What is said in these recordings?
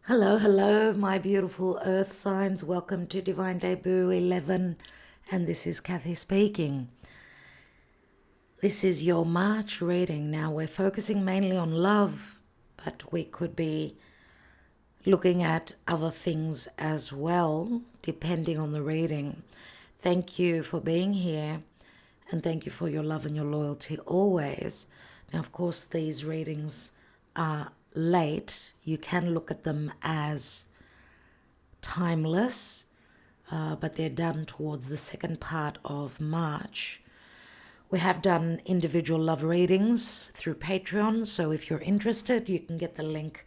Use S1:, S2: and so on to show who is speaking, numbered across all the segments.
S1: Hello, hello, my beautiful earth signs. Welcome to Divine Debut 11, and this is Kathy speaking. This is your March reading. Now, we're focusing mainly on love, but we could be looking at other things as well, depending on the reading. Thank you for being here, and thank you for your love and your loyalty always. Now, of course, these readings are late. You can look at them as timeless, but they're done towards the second part of March. We have done individual love readings through Patreon, so if you're interested, you can get the link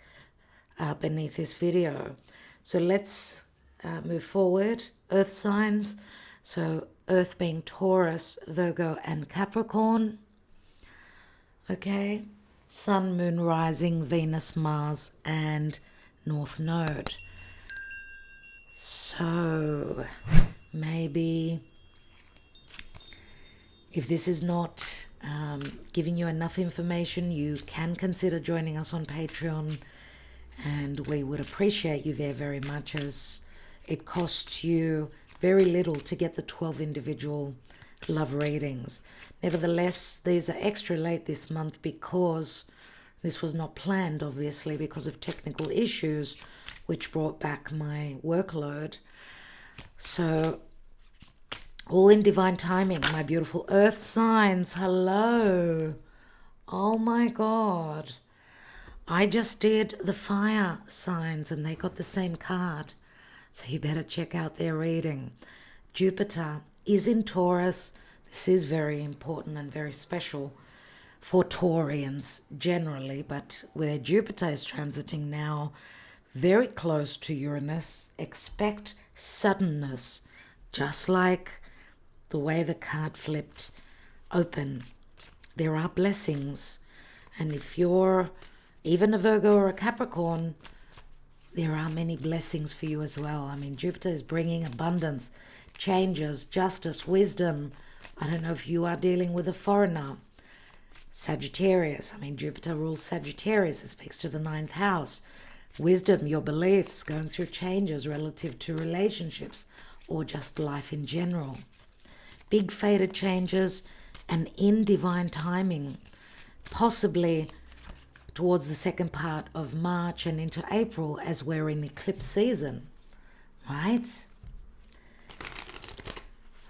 S1: beneath this video. So let's move forward. Earth signs. So Earth being Taurus, Virgo, and Capricorn. Okay. Sun, Moon, Rising, Venus, Mars, and North Node. So maybe if this is not giving you enough information, you can consider joining us on Patreon, and we would appreciate you there very much, as it costs you very little to get the 12 individual love readings. Nevertheless, these are extra late this month because this was not planned, obviously, because of technical issues which brought back my workload. So all in divine timing, my beautiful earth signs. Hello. Oh my God. I just did the fire signs and they got the same card. So you better check out their reading. Jupiter is in Taurus. This is very important and very special for Taurians generally, but where Jupiter is transiting now very close to Uranus, expect suddenness, just like the way the card flipped open. There are blessings, and if you're even a Virgo or a Capricorn, there are many blessings for you as well. I mean, Jupiter is bringing abundance, changes, justice, wisdom. I don't know if you are dealing with a foreigner. Sagittarius, I mean, Jupiter rules Sagittarius. It speaks to the ninth house. Wisdom, your beliefs, going through changes relative to relationships or just life in general. Big fated changes and in divine timing, possibly towards the second part of March and into April as we're in eclipse season, right?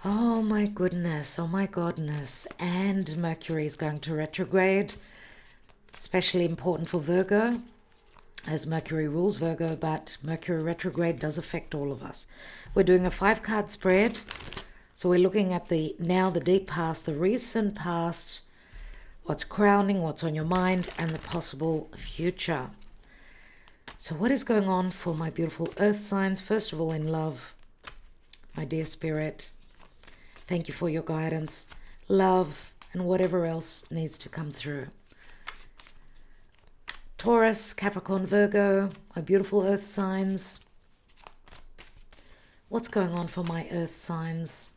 S1: Oh my goodness, oh my godness. And Mercury is going to retrograde, especially important for Virgo, as Mercury rules Virgo, but Mercury retrograde does affect all of us. We're doing a 5-card spread. So we're looking at the deep past, the recent past, what's crowning, what's on your mind, and the possible future. So what is going on for my beautiful earth signs? First of all, in love, my dear spirit, thank you for your guidance, love, and whatever else needs to come through. Taurus, Capricorn, Virgo, my beautiful earth signs. What's going on for my earth signs?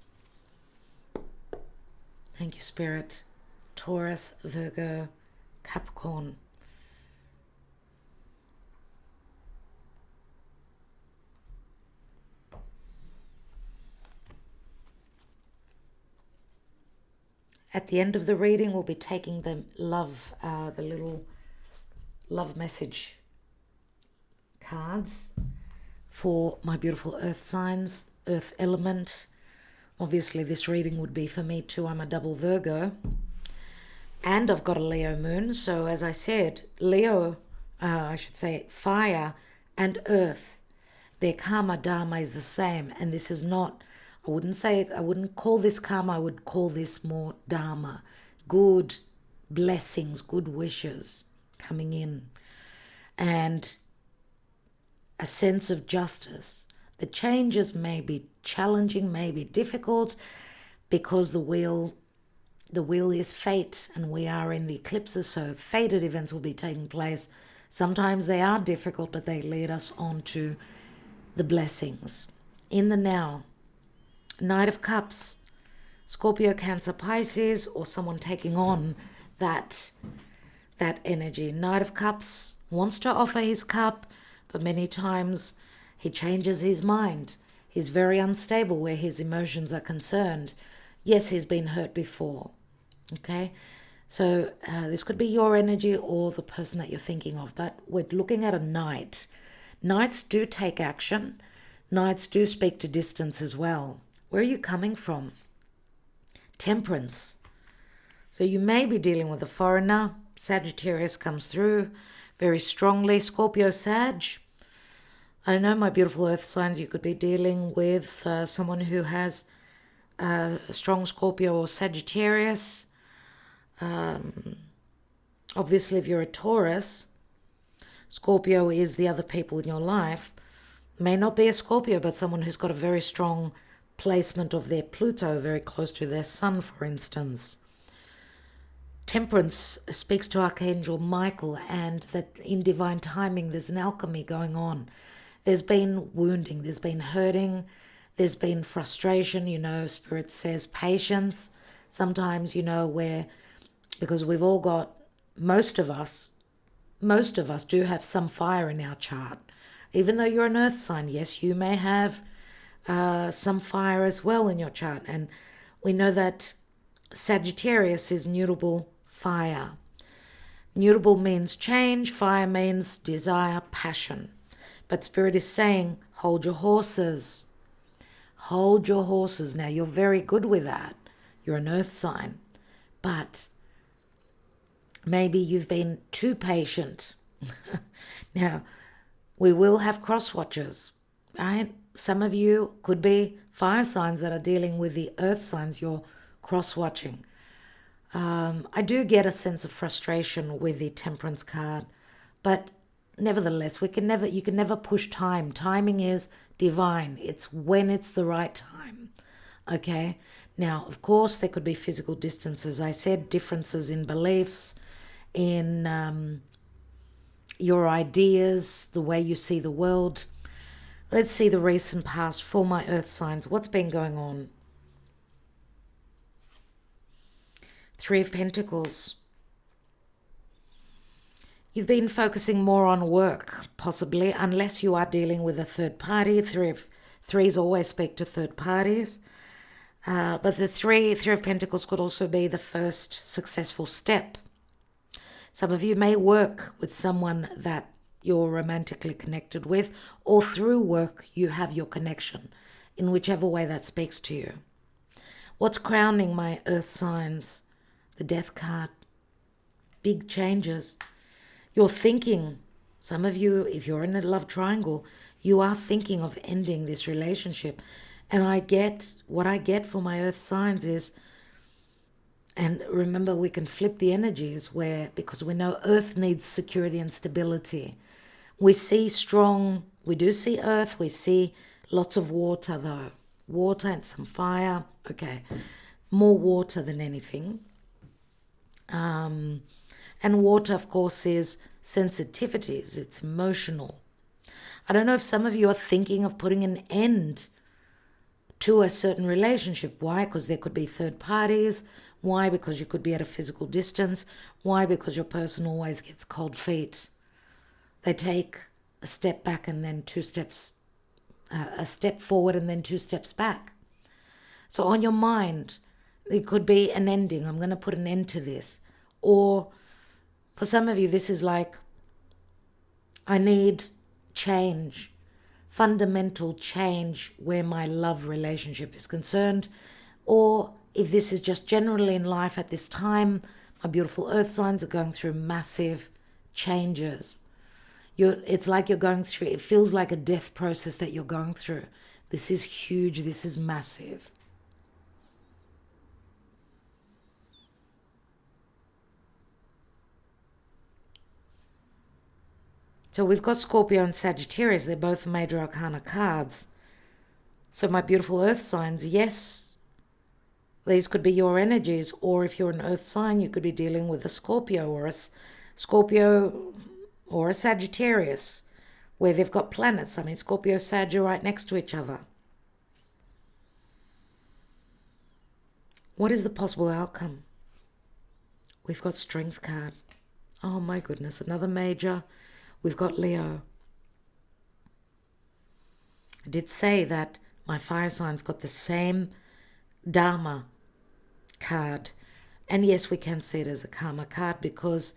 S1: Thank you, Spirit. Taurus, Virgo, Capricorn. At the end of the reading, we'll be taking the little love message cards for my beautiful earth signs, earth element. Obviously, this reading would be for me too. I'm a double Virgo. And I've got a Leo moon. So as I said, Leo, I should say fire and earth, their karma dharma is the same. And this is not, I wouldn't call this karma, I would call this more dharma. Good blessings, good wishes coming in. And a sense of justice. The changes may be challenging, may be difficult, because the wheel is fate, and we are in the eclipses, so fated events will be taking place. Sometimes they are difficult, but they lead us on to the blessings. In the now, Knight of Cups, Scorpio, Cancer, Pisces, or someone taking on that energy. Knight of Cups wants to offer his cup, but many times he changes his mind. He's very unstable where his emotions are concerned. Yes, he's been hurt before. Okay, so this could be your energy or the person that you're thinking of, but we're looking at a knight. Knights do take action. Knights do speak to distance as well. Where are you coming from? Temperance. So you may be dealing with a foreigner. Sagittarius comes through very strongly. Scorpio, Sag. I don't know, my beautiful earth signs, you could be dealing with someone who has a strong Scorpio or Sagittarius. Obviously, if you're a Taurus, Scorpio is the other people in your life. May not be a Scorpio, but someone who's got a very strong placement of their Pluto very close to their sun, for instance. Temperance speaks to Archangel Michael, and that in divine timing there's an alchemy going on. There's been wounding, there's been hurting, there's been frustration, Spirit says patience. Sometimes, where, because we've all got, most of us do have some fire in our chart. Even though you're an earth sign, yes, you may have some fire as well in your chart. And we know that Sagittarius is mutable fire. Mutable means change, fire means desire, passion. But Spirit is saying, hold your horses. Hold your horses. Now, you're very good with that. You're an earth sign. But maybe you've been too patient. Now, we will have cross watchers, right? Some of you could be fire signs that are dealing with the earth signs. You're cross watching. I do get a sense of frustration with the Temperance card, but nevertheless, you can never push time. Timing is divine. It's when it's the right time. Okay. Now, of course, there could be physical distances. I said differences in beliefs, in your ideas, the way you see the world. Let's see the recent past for my earth signs. What's been going on? Three of Pentacles. You've been focusing more on work, possibly, unless you are dealing with a third party. Threes always speak to third parties. But the three of Pentacles could also be the first successful step. Some of you may work with someone that you're romantically connected with, or through work you have your connection, in whichever way that speaks to you. What's crowning my earth signs? The Death card. Big changes. You're thinking, some of you, if you're in a love triangle, you are thinking of ending this relationship. And what I get for my earth signs is, and remember, we can flip the energies because we know earth needs security and stability. We do see earth, we see lots of water though. Water and some fire. Okay, more water than anything. And water, of course, is sensitivities. It's emotional. I don't know if some of you are thinking of putting an end to a certain relationship. Why? Because there could be third parties. Why? Because you could be at a physical distance. Why? Because your person always gets cold feet. They take a step back and then a step forward and then 2 steps back. So on your mind, it could be an ending. I'm going to put an end to this. Or for some of you, this is like, I need change, fundamental change where my love relationship is concerned. Or if this is just generally in life at this time, my beautiful earth signs are going through massive changes. It's like you're going through, it feels like a death process that you're going through. This is huge. This is massive. So we've got Scorpio and Sagittarius. They're both major arcana cards. So my beautiful earth signs, yes, these could be your energies. Or if you're an earth sign, you could be dealing with a Scorpio or a Sagittarius where they've got planets. I mean, Scorpio, Sag are right next to each other. What is the possible outcome? We've got Strength card. Oh my goodness, another major. We've got Leo. I did say that my fire signs got the same Dharma card. And yes, we can see it as a karma card because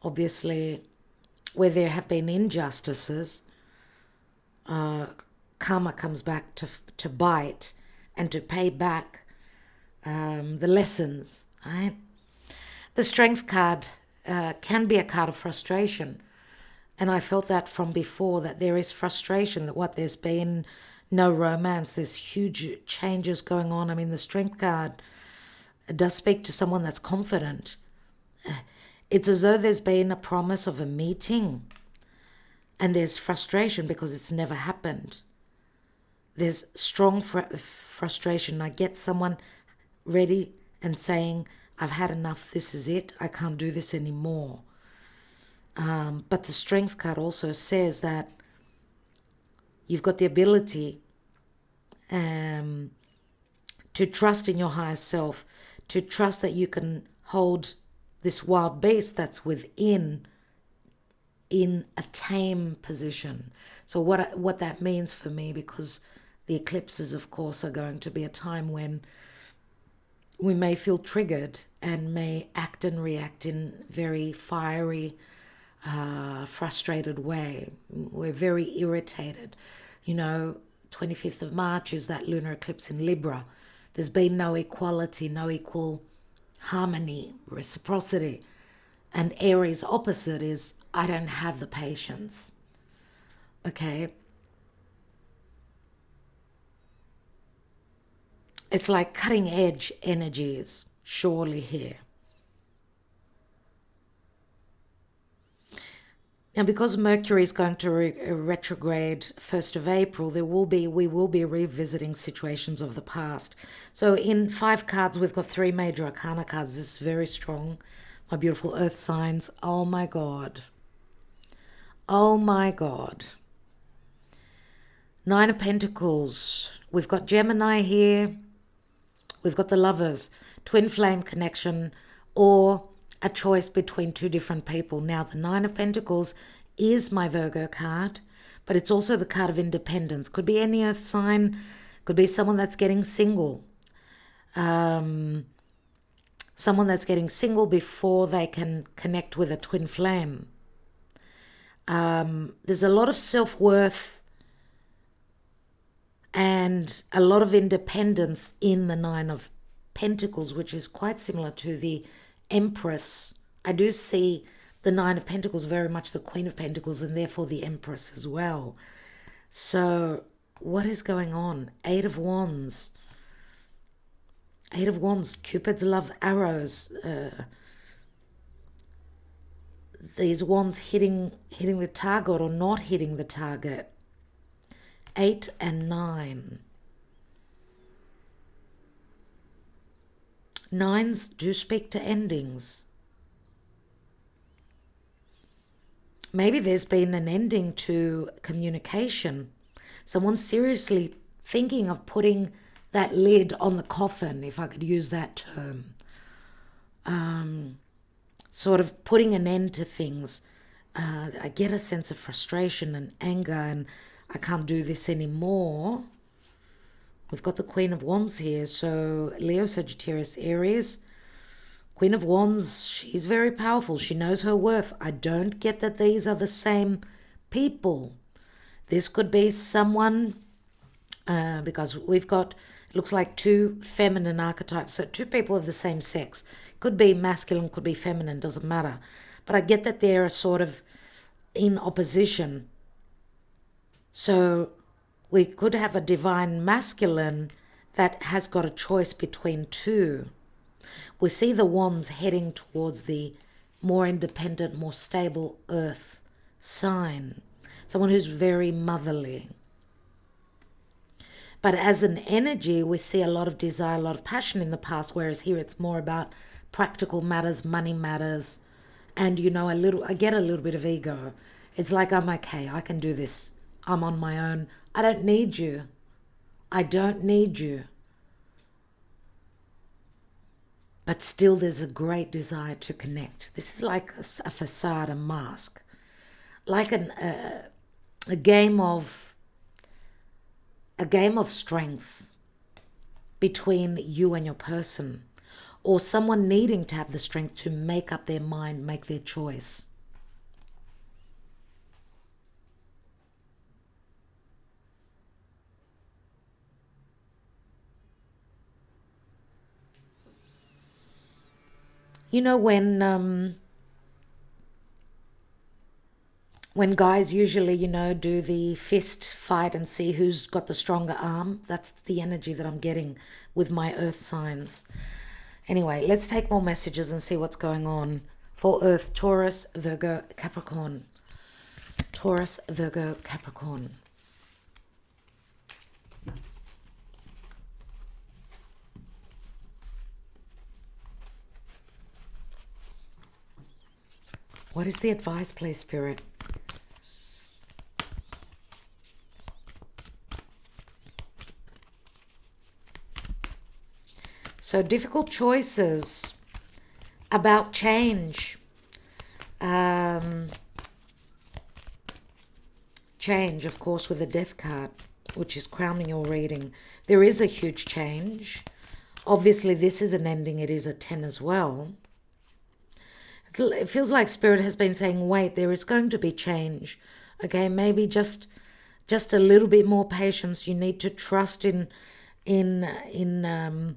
S1: obviously where there have been injustices, karma comes back to bite and to pay back the lessons, right? The strength card can be a card of frustration. And I felt that from before, that there is frustration, that there's been no romance, there's huge changes going on. I mean, the strength card does speak to someone that's confident. It's as though there's been a promise of a meeting and there's frustration because it's never happened. There's strong frustration. I get someone ready and saying, I've had enough, this is it, I can't do this anymore. But the strength card also says that you've got the ability to trust in your higher self, to trust that you can hold this wild beast that's within in a tame position. So what that means for me, because the eclipses, of course, are going to be a time when we may feel triggered and may act and react in very fiery, frustrated way. We're very irritated. 25th of March is that lunar eclipse in Libra. There's been no equality, no equal harmony, reciprocity. And Aries opposite is, I don't have the patience. Okay? It's like cutting edge energies, surely here. Now, because Mercury is going to retrograde 1st of April, we will be revisiting situations of the past. So in 5 cards, we've got 3 major Arcana cards. This is very strong. My beautiful earth signs. Oh my God. Oh my God. 9 of Pentacles. We've got Gemini here. We've got the Lovers. Twin flame connection, or a choice between 2 different people. Now, the 9 of Pentacles is my Virgo card, but it's also the card of independence. Could be any earth sign, could be someone that's getting single. Someone that's getting single before they can connect with a twin flame. There's a lot of self-worth and a lot of independence in the 9 of Pentacles, which is quite similar to the Empress. I do see the 9 of Pentacles very much the Queen of Pentacles, and therefore the Empress as well. So what is going on? 8 of Wands. 8 of Wands. Cupid's love arrows. These wands hitting the target or not hitting the target. 8 and 9. 9s do speak to endings. Maybe there's been an ending to communication. Someone's seriously thinking of putting that lid on the coffin, if I could use that term. Sort of putting an end to things. I get a sense of frustration and anger, and I can't do this anymore. We've got the Queen of Wands here. So Leo, Sagittarius, Aries. Queen of Wands, she's very powerful. She knows her worth. I don't get that these are the same people. This could be someone, because we've got, it looks like 2 feminine archetypes. So 2 people of the same sex. Could be masculine, could be feminine, doesn't matter. But I get that they're sort of in opposition. So we could have a divine masculine that has got a choice between 2. We see the wands heading towards the more independent, more stable earth sign. Someone who's very motherly. But as an energy, we see a lot of desire, a lot of passion in the past, whereas here it's more about practical matters, money matters, and I get a little bit of ego. It's like, I'm okay, I can do this. I'm on my own. I don't need you. I don't need you. But still there's a great desire to connect. This is like a facade, a mask. Like a game of a game of strength between you and your person, or someone needing to have the strength to make up their mind, make their choice. You know, when guys usually, you know, do the fist fight and see who's got the stronger arm, that's the energy that I'm getting with my earth signs. Anyway, let's take more messages and see what's going on for Earth, Taurus, Virgo, Capricorn. Taurus, Virgo, Capricorn. What is the advice, please, Spirit? So difficult choices about change. Change, of course, with the Death card, which is crowning your reading. There is a huge change. Obviously, this is an ending. It is a 10 as well. It feels like Spirit has been saying, wait, there is going to be change. Okay, maybe just a little bit more patience. You need to trust in the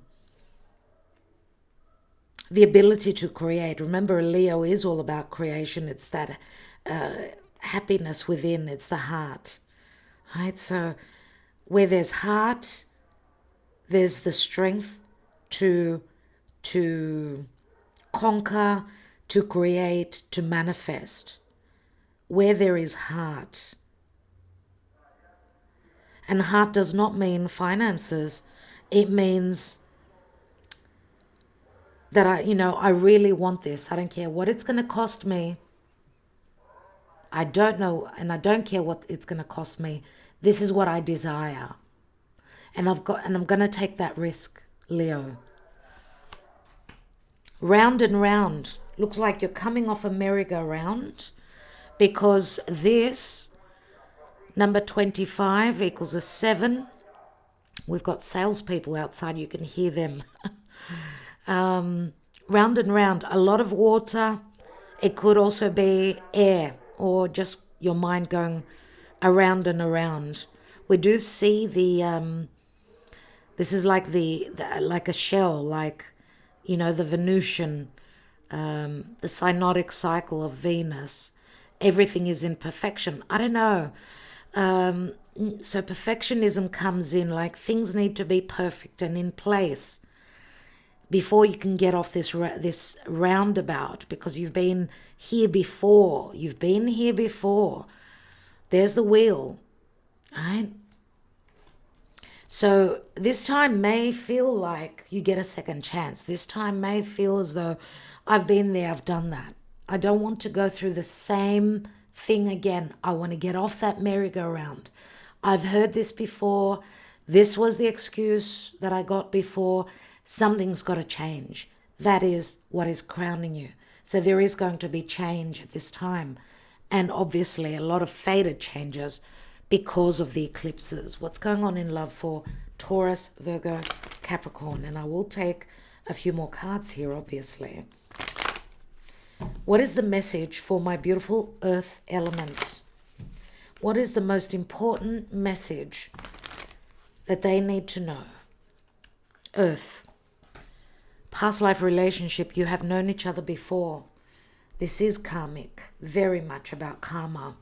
S1: ability to create. Remember, Leo is all about creation. It's that happiness within. It's the heart, right? So where there's heart, there's the strength to conquer, to create, to manifest. Where there is heart. And heart does not mean finances. It means that I really want this. I don't care what it's going to cost me. I don't know, and I don't care what it's going to cost me. This is what I desire. And I'm going to take that risk, Leo. Round and round. Looks like you're coming off a merry-go-round, because this number 25 equals a 7. We've got salespeople outside. You can hear them. Round and round, a lot of water. It could also be air, or just your mind going around and around. We do see this is like like a shell, like, the Venusian, the synodic cycle of Venus. Everything is in perfection. I don't know. So perfectionism comes in, like things need to be perfect and in place before you can get off this roundabout, because you've been here before. You've been here before. There's the wheel, right? So this time may feel like you get a second chance. This time may feel as though I've been there, I've done that. I don't want to go through the same thing again. I want to get off that merry-go-round. I've heard this before. This was the excuse that I got before. Something's got to change. That is what is crowning you. So there is going to be change at this time. And obviously a lot of fated changes because of the eclipses. What's going on in love for Taurus, Virgo, Capricorn? And I will take a few more cards here, obviously. What is the message for my beautiful earth element? What is the most important message that they need to know? Earth. Past life relationship, you have known each other before. This is karmic, very much about karma.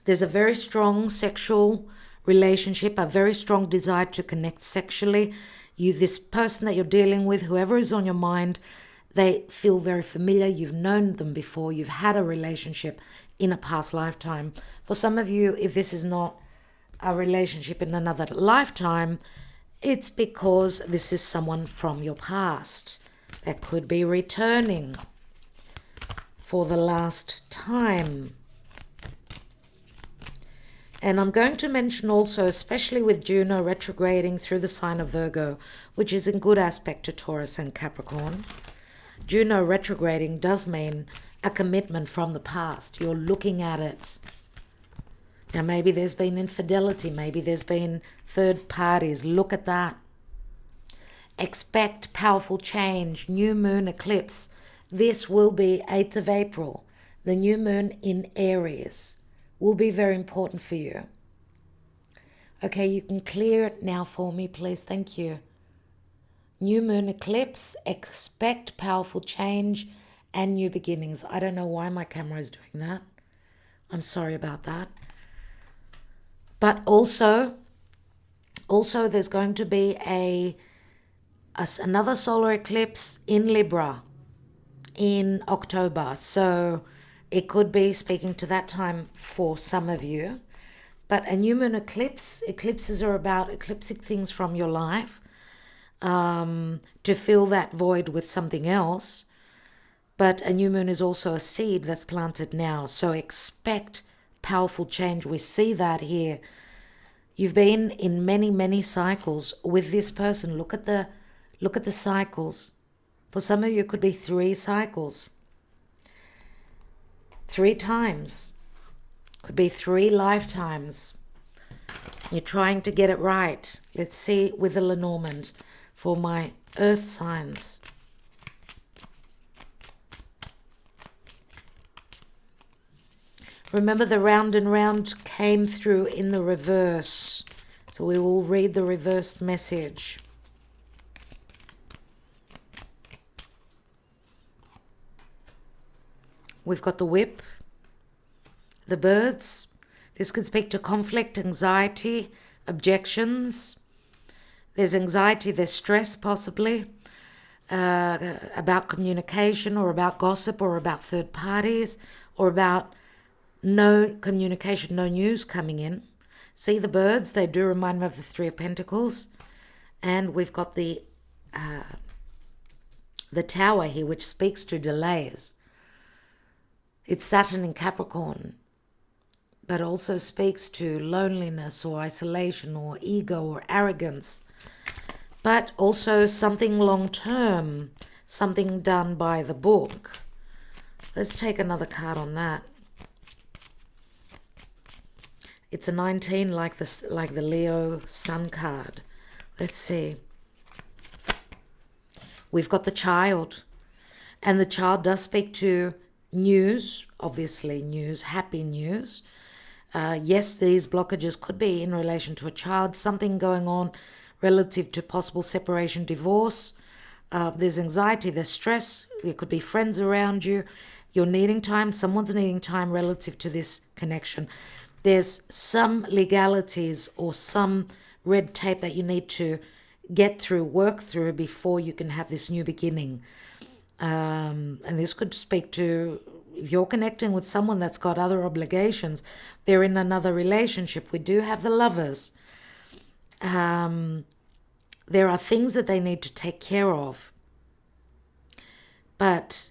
S1: There's a very strong sexual relationship, a very strong desire to connect sexually. This person that you're dealing with, whoever is on your mind, they feel very familiar. You've known them before. You've had a relationship in a past lifetime. For some of you, if this is not a relationship in another lifetime, it's because this is someone from your past that could be returning for the last time. And I'm going to mention also, especially with Juno retrograding through the sign of Virgo, which is in good aspect to Taurus and Capricorn. Juno retrograding does mean a commitment from the past. You're looking at it. Now, maybe there's been infidelity. Maybe there's been third parties. Look at that. Expect powerful change. New moon eclipse. This will be 8th of April. The new moon in Aries will be very important for you. Okay, you can clear it now for me, please. Thank you. New moon eclipse. Expect powerful change and new beginnings. I don't know why my camera is doing that. I'm sorry about that. But also there's going to be another solar eclipse in Libra in October. So it could be speaking to that time for some of you. But a new moon eclipses are about eclipsing things from your life, to fill that void with something else. But a new moon is also a seed that's planted now. So expect powerful change. We see that here. You've been in many, many cycles with this person. Look at the cycles. For some of you, it could be 3 cycles. 3 times. Could be 3 lifetimes. You're trying to get it right. Let's see with the Lenormand for my earth signs. Remember, the round and round came through in the reverse. So we will read the reversed message. We've got the whip, the birds. This could speak to conflict, anxiety, objections. There's anxiety, there's stress possibly, about communication or about gossip or about third parties or about no communication, no news coming in. See the birds, they do remind me of the 3 of Pentacles. And we've got the Tower here, which speaks to delays. It's Saturn in Capricorn, but also speaks to loneliness or isolation or ego or arrogance. But also something long-term, something done by the book. Let's take another card on that. It's a 19 like the Leo Sun card. Let's see. We've got the child. And the child does speak to news, obviously news, happy news. Yes, these blockages could be in relation to a child, something going on relative to possible separation, divorce. There's anxiety, there's stress. There could be friends around you. You're needing time. Someone's needing time relative to this connection. There's some legalities or some red tape that you need to get through, work through before you can have this new beginning. And this could speak to, if you're connecting with someone that's got other obligations, they're in another relationship. We do have the Lovers. There are things that they need to take care of. But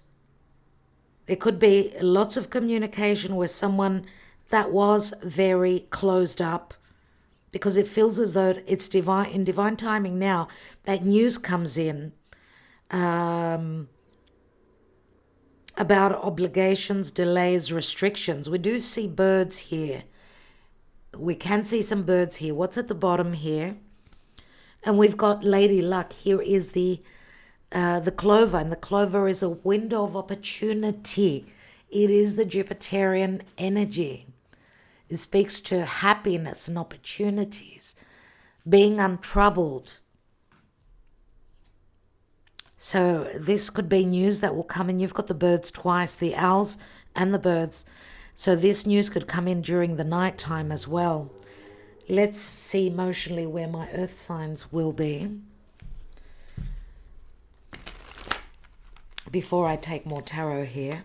S1: there could be lots of communication with someone that was very closed up, because it feels as though it's in divine timing now that news comes in about obligations, delays, restrictions. We do see birds here. We can see some birds here. What's at the bottom here? And we've got Lady Luck. Here is the clover, and the clover is a window of opportunity. It is the Jupiterian energy. It speaks to happiness and opportunities, being untroubled. So this could be news that will come in. You've got the birds twice, the owls and the birds. So this news could come in during the night time as well. Let's see emotionally where my earth signs will be before I take more tarot here.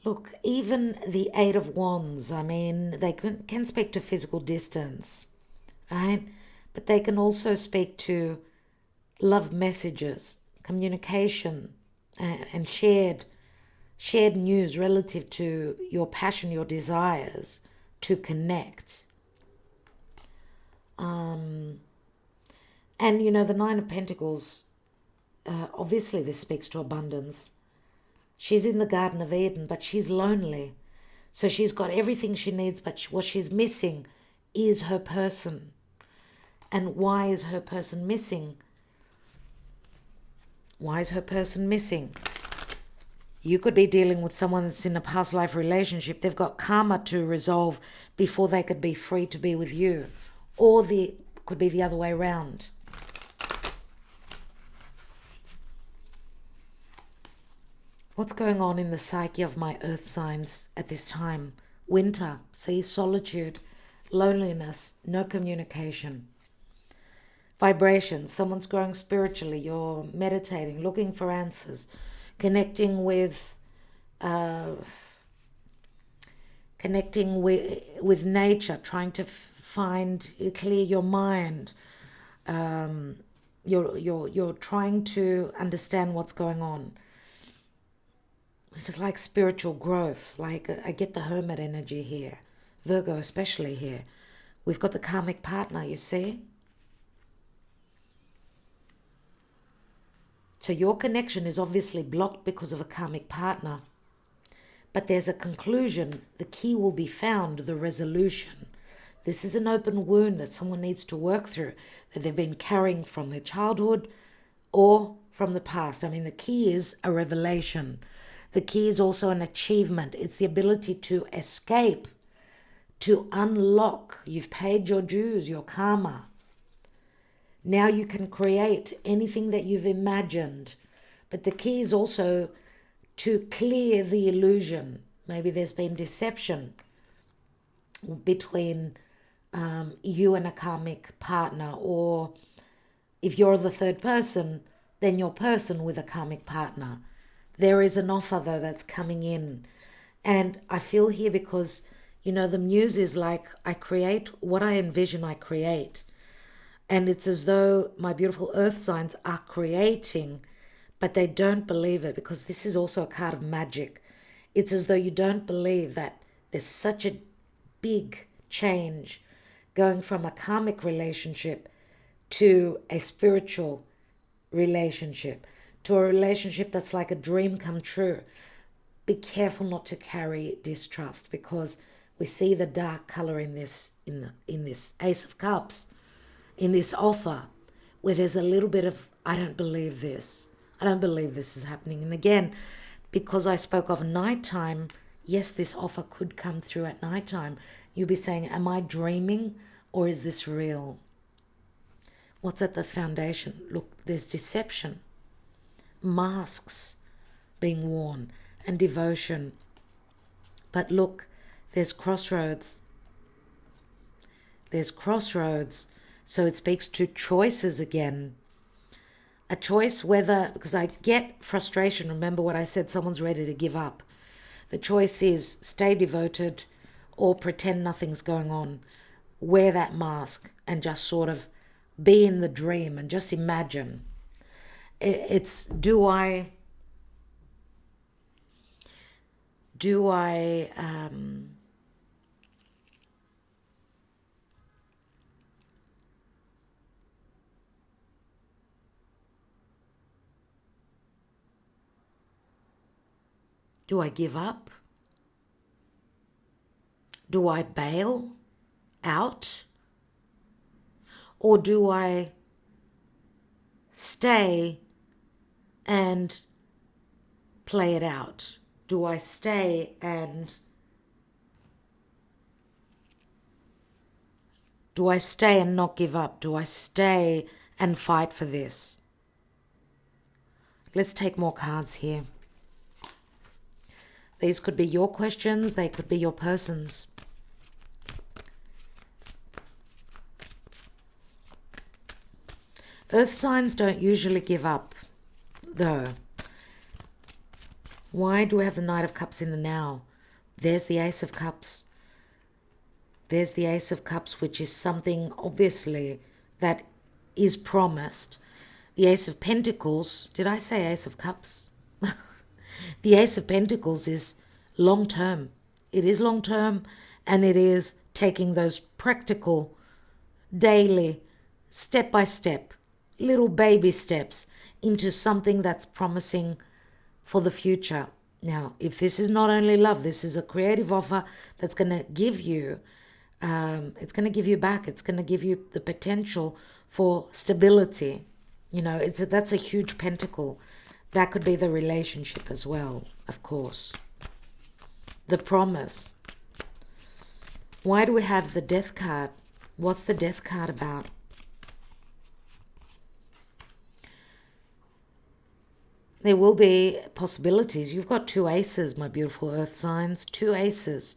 S1: Look, even the 8 of Wands, I mean, they can speak to physical distance, right? But they can also speak to love messages, communication, and shared news relative to your passion, your desires to connect. And, you know, the 9 of Pentacles obviously this speaks to abundance. She's in the Garden of Eden, but she's lonely. So she's got everything she needs, but what she's missing is her person. And why is her person missing? Why is her person missing? You could be dealing with someone that's in a past life relationship. They've got karma to resolve before they could be free to be with you. Or could be the other way around. What's going on in the psyche of my earth signs at this time? Winter, see, solitude, loneliness, no communication. Vibration, someone's growing spiritually, you're meditating, looking for answers, connecting with nature, trying to clear your mind. You're trying to understand what's going on. This is like spiritual growth. Like I get the hermit energy here. Virgo especially here. We've got the karmic partner, you see? So your connection is obviously blocked because of a karmic partner. But there's a conclusion. The key will be found, the resolution. This is an open wound that someone needs to work through, that they've been carrying from their childhood or from the past. I mean, the key is a revelation. The key is also an achievement. It's the ability to escape, to unlock. You've paid your dues, your karma. Now you can create anything that you've imagined. But the key is also to clear the illusion. Maybe there's been deception between you and a karmic partner, or if you're the third person, then your person with a karmic partner. There is an offer, though, that's coming in. And I feel here because, the muse is like, I create what I envision, I create. And it's as though my beautiful earth signs are creating, but they don't believe it, because this is also a card of magic. It's as though you don't believe that there's such a big change going from a karmic relationship to a spiritual relationship, to a relationship that's like a dream come true. Be careful not to carry distrust, because we see the dark color in this Ace of Cups, in this offer, where there's a little bit of, I don't believe this. I don't believe this is happening. And again, because I spoke of nighttime, yes, this offer could come through at nighttime. You'll be saying, am I dreaming or is this real? What's at the foundation? Look, there's deception, masks being worn, and devotion. But look, there's crossroads. There's crossroads. So it speaks to choices again. A choice whether, because I get frustration. Remember what I said, someone's ready to give up. The choice is stay devoted or pretend nothing's going on. Wear that mask and just sort of be in the dream and just imagine. It's do I give up? Do I bail out? Or do I stay and play it out? Do I stay and not give up? Do I stay and fight for this? Let's take more cards here. These could be your questions, they could be your person's. Earth signs don't usually give up, though. Why do we have the Knight of Cups in the now? There's the Ace of Cups. There's the Ace of Cups, which is something, obviously, that is promised. The Ace of Pentacles, did I say Ace of Cups? The Ace of Pentacles is long-term. It is long-term, and it is taking those practical, daily, step-by-step, little baby steps into something that's promising for the future. Now, if this is not only love, this is a creative offer that's going to give you, it's going to give you back. It's going to give you the potential for stability. That's a huge pentacle. That could be the relationship as well, of course. The promise. Why do we have the death card? What's the death card about? There will be possibilities. You've got 2 aces, my beautiful earth signs. 2 aces.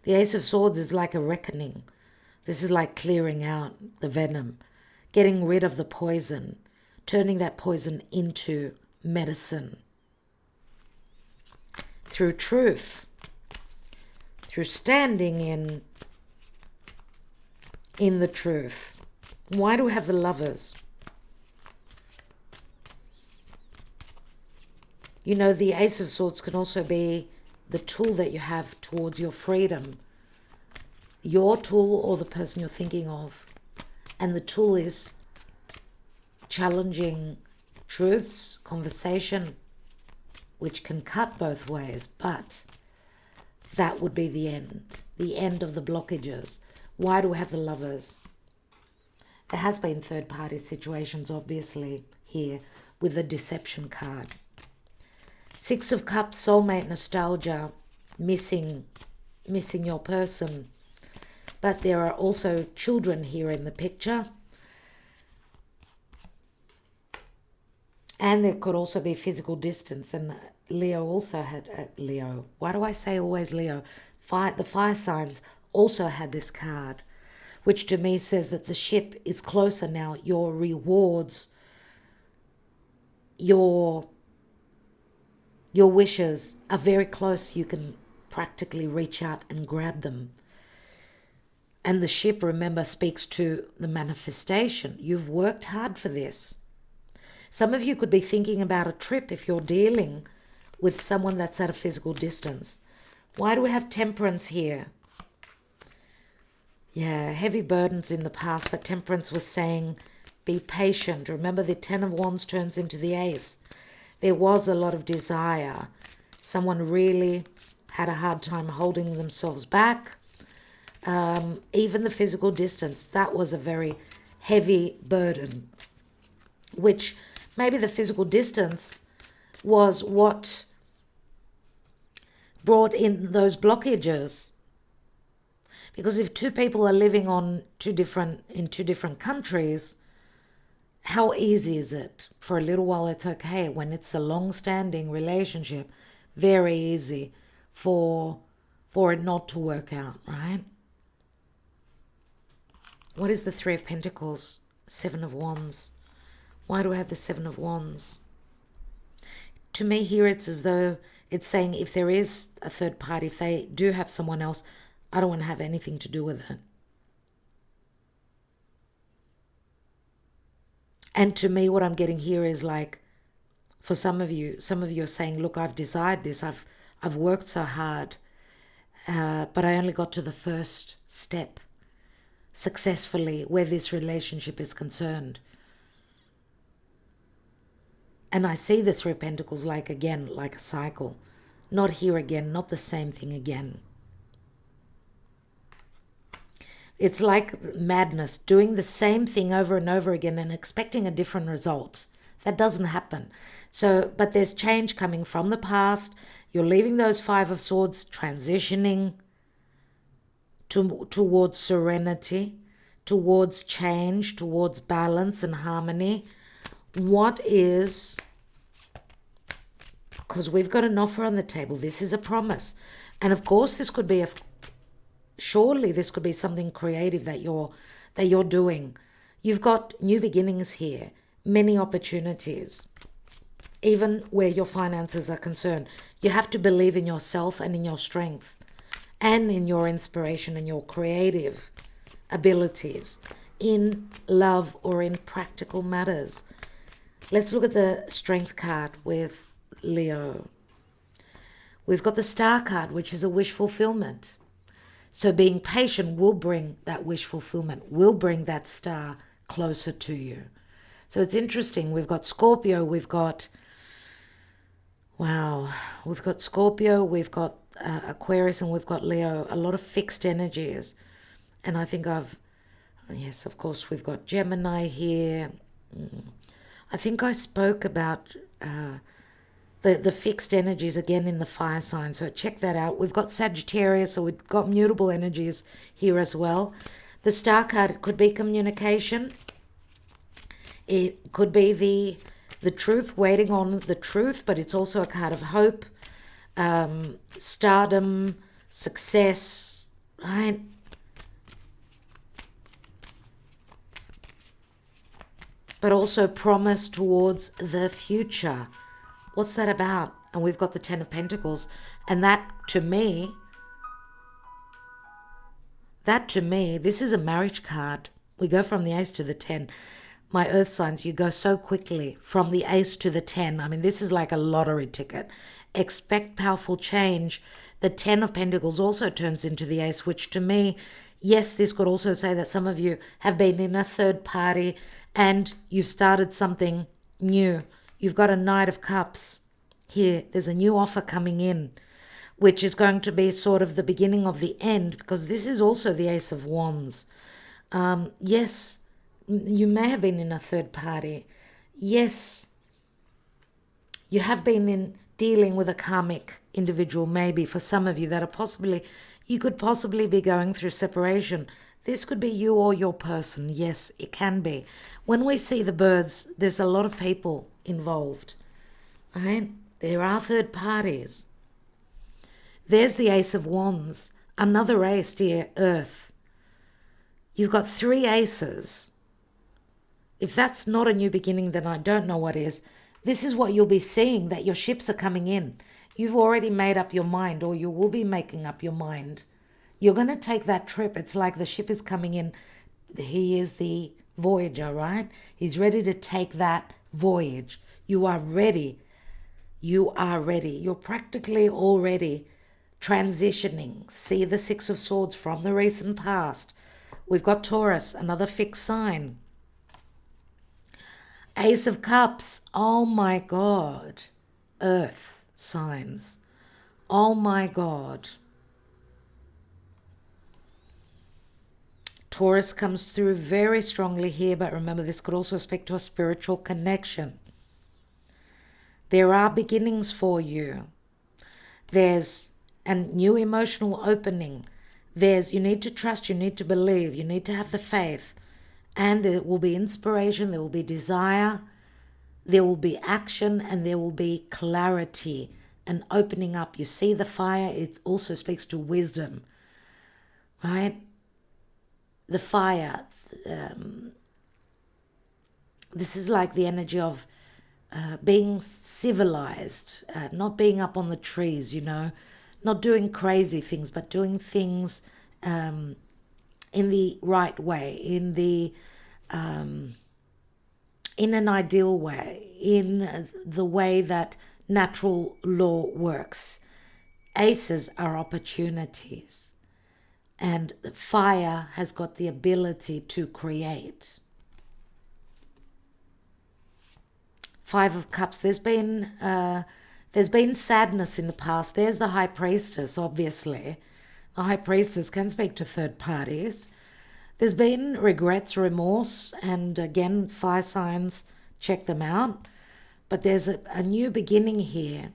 S1: The Ace of Swords is like a reckoning. This is like clearing out the venom, getting rid of the poison, turning that poison into medicine. Through truth, through standing in the truth. Why do we have the Lovers? The Ace of Swords can also be the tool that you have towards your freedom. Your tool or the person you're thinking of. And the tool is challenging truths, conversation, which can cut both ways. But that would be the end of the blockages. Why do we have the Lovers? There has been third-party situations, obviously, here with the Deception card. 6 of Cups, soulmate nostalgia, missing your person. But there are also children here in the picture. And there could also be physical distance. And Leo also had, Leo, why do I say always Leo? The fire signs also had this card, which to me says that the ship is closer now. Your rewards, your wishes are very close. You can practically reach out and grab them. And the ship, remember, speaks to the manifestation. You've worked hard for this. Some of you could be thinking about a trip if you're dealing with someone that's at a physical distance. Why do we have Temperance here? Yeah, heavy burdens in the past, but Temperance was saying, be patient. Remember, the 10 of Wands turns into the Ace. There was a lot of desire. Someone really had a hard time holding themselves back. Even the physical distance, that was a very heavy burden, which maybe the physical distance was what brought in those blockages. Because if 2 people are living in 2 different countries, how easy is it? For a little while it's okay. When it's a long-standing relationship, very easy for it not to work out, right? What is the 3 of Pentacles? 7 of Wands. Why do I have the 7 of Wands? To me here it's as though it's saying if there is a third party, if they do have someone else, I don't want to have anything to do with it. And to me, what I'm getting here is like, for some of you are saying, look, I've desired this. I've worked so hard, but I only got to the first step successfully where this relationship is concerned. And I see the 3 of Pentacles like a cycle. Not here again, not the same thing again. It's like madness, doing the same thing over and over again and expecting a different result. That doesn't happen. So, but there's change coming from the past. You're leaving those 5 of Swords, transitioning towards serenity, towards change, towards balance and harmony. What is, because we've got an offer on the table. This is a promise. And of course, this could be surely this could be something creative that you're doing. You've got new beginnings here, many opportunities, even where your finances are concerned. You have to believe in yourself and in your strength and in your inspiration and your creative abilities in love or in practical matters. Let's look at the Strength card with Leo. We've got the Star card, which is a wish fulfillment. So being patient will bring that wish fulfillment, will bring that star closer to you. So it's interesting. We've got Scorpio, we've got, wow, we've got Scorpio, we've got Aquarius, and we've got Leo. A lot of fixed energies. And I think yes, of course, we've got Gemini here. I think I spoke about the fixed energies again in the fire sign. So check that out. We've got Sagittarius, so we've got mutable energies here as well. The star card could be communication. It could be the truth, waiting on the truth, but it's also a card of hope, stardom, success, right? But also promise towards the future. What's that about? And we've got the Ten of Pentacles. And that to me, this is a marriage card. We go from the Ace to the 10. My earth signs, you go so quickly from the Ace to the 10. I mean, this is like a lottery ticket. Expect powerful change. The 10 of Pentacles also turns into the Ace, which to me, yes, this could also say that some of you have been in a third party and you've started something new. You've got a Knight of Cups here. There's a new offer coming in, which is going to be sort of the beginning of the end, because this is also the Ace of Wands. Yes, you may have been in a third party. Yes, you have been dealing with a karmic individual, maybe for some of you that are you could possibly be going through separation. This could be you or your person. Yes, it can be. When we see the birds, there's a lot of people involved, right? There are third parties. There's the Ace of Wands, another ace, dear Earth. You've got 3 aces. If that's not a new beginning, then I don't know what is. This is what you'll be seeing, that your ships are coming in. You've already made up your mind, or you will be making up your mind. You're going to take that trip. It's like the ship is coming in. He is the voyager, right? He's ready to take that voyage. You are ready. You are ready. You're practically already transitioning. See the 6 of Swords from the recent past. We've got Taurus, another fixed sign. Ace of Cups. Oh my God. Earth signs. Oh my God. Taurus comes through very strongly here, but remember, this could also speak to a spiritual connection. There are beginnings for you. There's a new emotional opening. You need to trust, you need to believe, you need to have the faith. And there will be inspiration, there will be desire, there will be action, and there will be clarity and opening up. You see the fire, it also speaks to wisdom, right? The fire, this is like the energy of being civilized, not being up on the trees, not doing crazy things, but doing things in the right way, in an ideal way, in the way that natural law works. Aces are opportunities, and the fire has got the ability to create. 5 of Cups. There's been sadness in the past. There's the High Priestess, obviously. The High Priestess can speak to third parties. There's been regrets, remorse, and again, fire signs, check them out. But there's a new beginning here.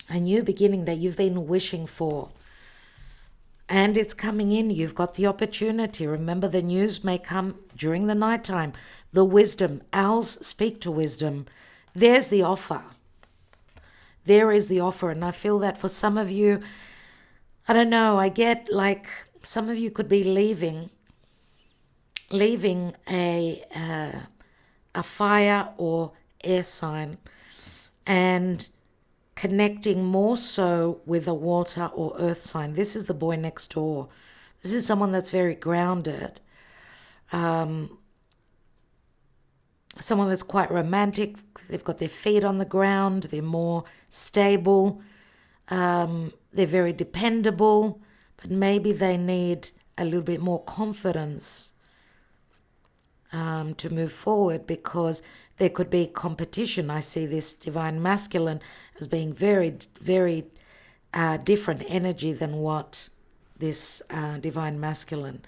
S1: A new beginning that you've been wishing for. And it's coming in. You've got the opportunity. Remember, the news may come during the nighttime. The wisdom. Owls speak to wisdom. There's the offer. There is the offer. And I feel that for some of you, I don't know, I get like some of you could be leaving a fire or air sign and connecting more so with a water or earth sign. This is the boy next door. This is someone that's very grounded. Someone that's quite romantic. They've got their feet on the ground. They're more stable. They're very dependable, but maybe they need a little bit more confidence to move forward, because there could be competition. I see this divine masculine as being very, very different energy than what this divine masculine.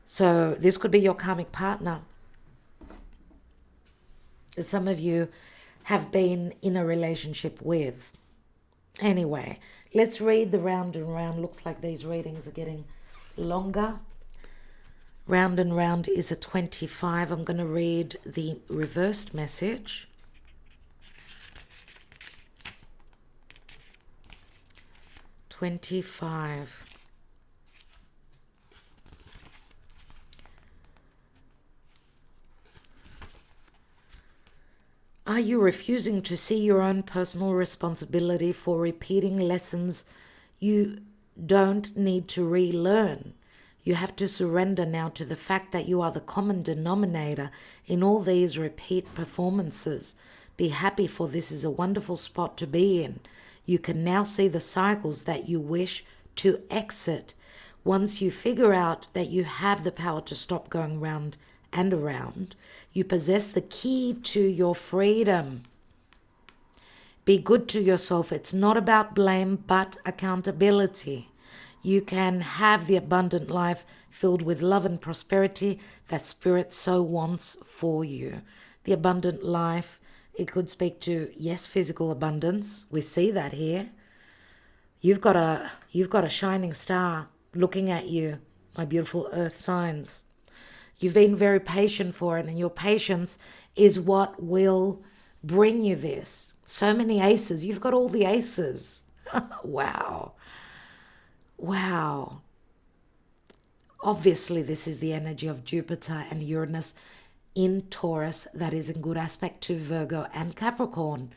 S1: So this could be your karmic partner that some of you have been in a relationship with. Anyway, let's read the round and round. Looks like these readings are getting longer. Round and round is a 25. I'm going to read the reversed message. $25. Are you refusing to see your own personal responsibility for repeating lessons you don't need to relearn? You have to surrender now to the fact that you are the common denominator in all these repeat performances. Be happy, for this is a wonderful spot to be in. You can now see the cycles that you wish to exit. Once you figure out that you have the power to stop going round and around, you possess the key to your freedom. Be good to yourself. It's not about blame, but accountability. You can have the abundant life filled with love and prosperity that Spirit so wants for you. The abundant life, it could speak to, yes, physical abundance. We see that here. You've got a shining star looking at you, my beautiful earth signs. You've been very patient for it, and your patience is what will bring you this. So many aces. You've got all the aces. Wow. Wow. Obviously, this is the energy of Jupiter and Uranus in Taurus that is in good aspect to Virgo and Capricorn.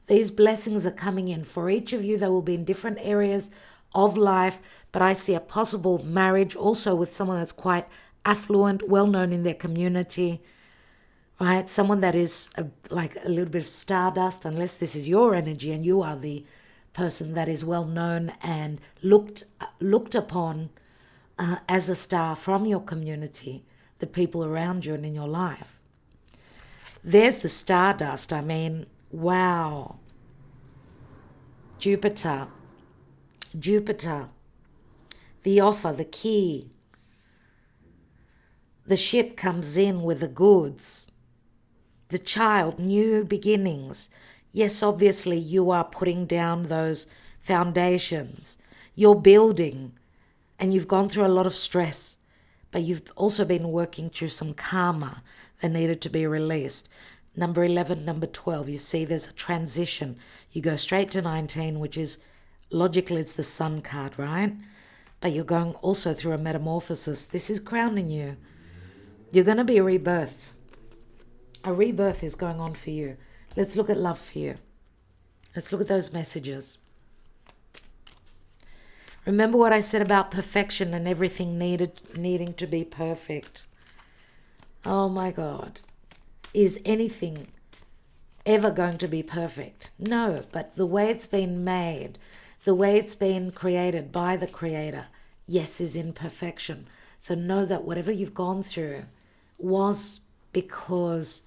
S1: These blessings are coming in. For each of you, they will be in different areas of life, but I see a possible marriage also with someone that's quite affluent, well-known in their community, right? Someone that is like a little bit of stardust, unless this is your energy and you are the person that is well-known and looked upon as a star from your community, the people around you and in your life. There's the stardust. I mean, wow. Jupiter, the offer, the key. The ship comes in with the goods. The child, new beginnings. Yes, obviously you are putting down those foundations. You're building, and you've gone through a lot of stress, but you've also been working through some karma that needed to be released. Number 11, number 12, you see there's a transition. You go straight to 19, which is, logically, it's the sun card, right? But you're going also through a metamorphosis. This is crowning you. You're going to be rebirthed. A rebirth is going on for you. Let's look at love for you. Let's look at those messages. Remember what I said about perfection and everything needing to be perfect. Oh my God. Is anything ever going to be perfect? No, but the way it's been made, the way it's been created by the Creator, yes, is in perfection. So know that whatever you've gone through was because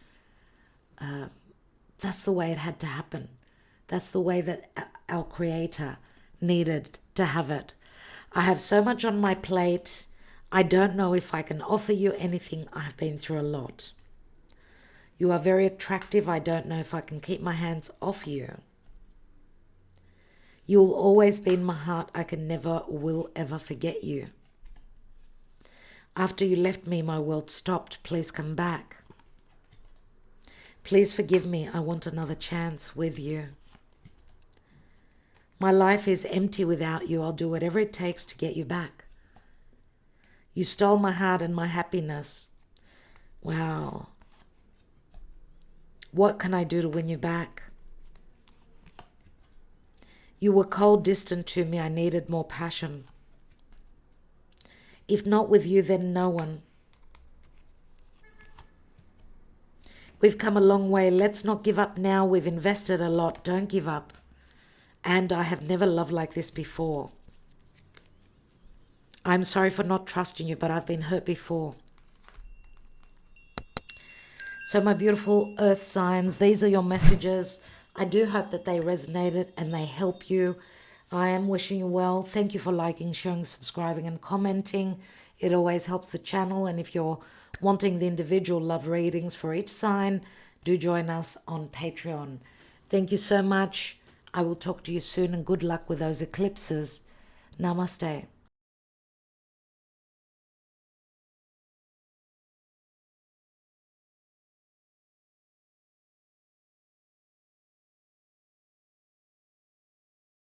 S1: that's the way it had to happen. That's the way that our Creator needed to have it. I have so much on my plate. I don't know if I can offer you anything. I have been through a lot. You are very attractive. I don't know if I can keep my hands off you. You'll always be in my heart. I can never, will ever forget you. After you left me, my world stopped. Please come back. Please forgive me. I want another chance with you. My life is empty without you. I'll do whatever it takes to get you back. You stole my heart and my happiness. Wow. What can I do to win you back? You were cold, distant to me. I needed more passion. If not with you, then no one. We've come a long way. Let's not give up now. We've invested a lot. Don't give up. And I have never loved like this before. I'm sorry for not trusting you, but I've been hurt before. So my beautiful earth signs, these are your messages. I do hope that they resonated and they help you. I am wishing you well. Thank you for liking, sharing, subscribing, and commenting. It always helps the channel. And if you're wanting the individual love readings for each sign, do join us on Patreon. Thank you so much. I will talk to you soon, and good luck with those eclipses. Namaste.